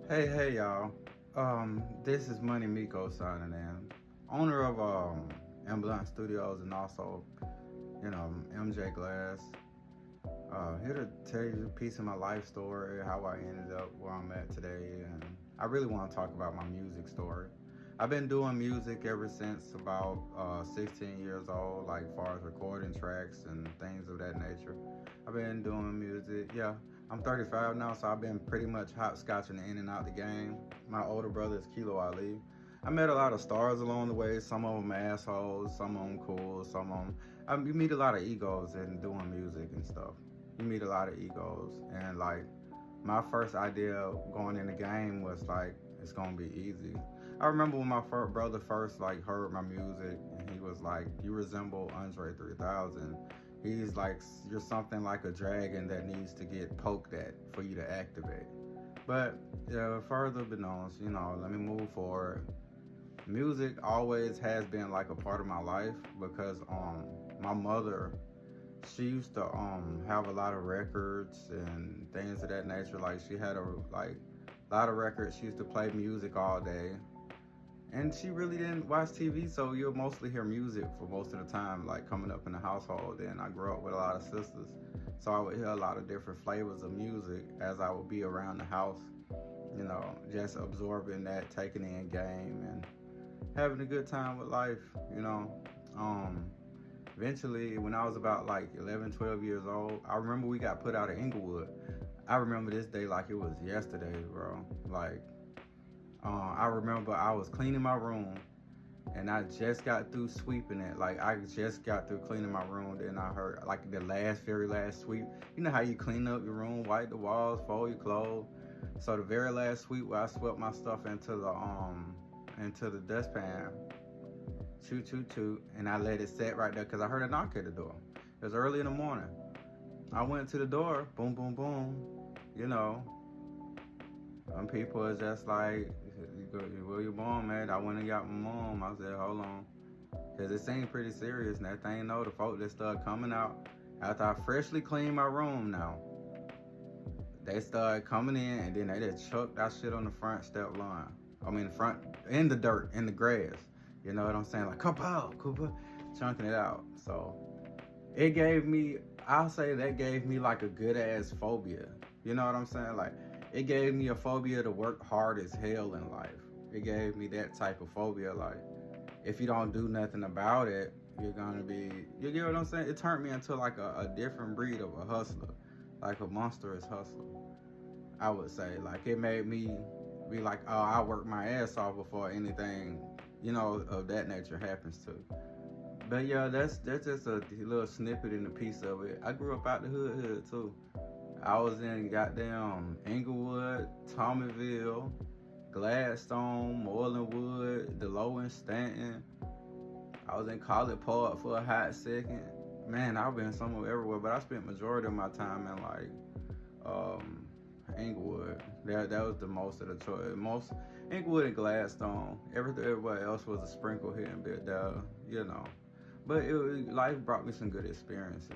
Hey, y'all. This is Money Miko signing in, owner of M Blunt Studios and also, MJ Glass. Here to tell you a piece of my life story, how I ended up where I'm at today, and I really want to talk about my music story. I've been doing music ever since about 16 years old, like far as recording tracks and things of that nature. I've been doing music, yeah. I'm 35 now, so I've been pretty much hopscotching in and out the game. My older brother is Kilo Ali. I met a lot of stars along the way. Some of them assholes, some of them cool, some of them. You meet a lot of egos in doing music and stuff. You meet a lot of egos, and like my first idea going in the game was like it's gonna be easy. I remember when my brother first like heard my music, and he was like, "You resemble Andre 3000." He's like, "You're something like a dragon that needs to get poked at for you to activate." But further beknownst, let me move forward. Music always has been like a part of my life because my mother, she used to have a lot of records and things of that nature. Like she had a lot of records. She used to play music all day, and she really didn't watch TV, so you'll mostly hear music for most of the time, like coming up in the household. And I grew up with a lot of sisters, so I would hear a lot of different flavors of music as I would be around the house, just absorbing that, taking in game, and having a good time with life, you know. Um, Eventually, when I was about like 11, 12 years old, I remember we got put out of Inglewood. I remember this day like it was yesterday, bro. Like, I remember I was cleaning my room and I just got through sweeping it. Like, I just got through cleaning my room. Then I heard like the very last sweep. You know how you clean up your room, wipe the walls, fold your clothes. So the very last sweep where I swept my stuff into the dustpan, toot toot toot, and I let it sit right there because I heard a knock at the door. It was early in the morning. I went to the door, boom, boom, boom. You know, some people is just like, where you born, man? I went and got my mom. I said, hold on. Because it seemed pretty serious. And that thing, the folk that started coming out after I freshly cleaned my room now. They started coming in and then they just chucked that shit on the front step line. I mean, in the dirt, in the grass. You know what I'm saying? Like, Cooper, chunking it out. So it gave me, I'll say that gave me like a good ass phobia. You know what I'm saying? Like, it gave me a phobia to work hard as hell in life. It gave me that type of phobia. Like, if you don't do nothing about it, you're gonna be, you get what I'm saying? It turned me into like a different breed of a hustler, like a monstrous hustler, I would say. Like, it made me be like, oh, I work my ass off before anything, of that nature happens to. But yeah, that's just a little snippet in a piece of it. I grew up out the hood too. I was in goddamn Inglewood, Tommyville, Gladstone, Morelandwood, Delow, Stanton. I was in College Park for a hot second. Man, I've been somewhere everywhere, but I spent majority of my time in like Inglewood. That was the most of the choice. Most Inglewood and Gladstone. Everybody else was a sprinkle here and there, you know. But life brought me some good experiences.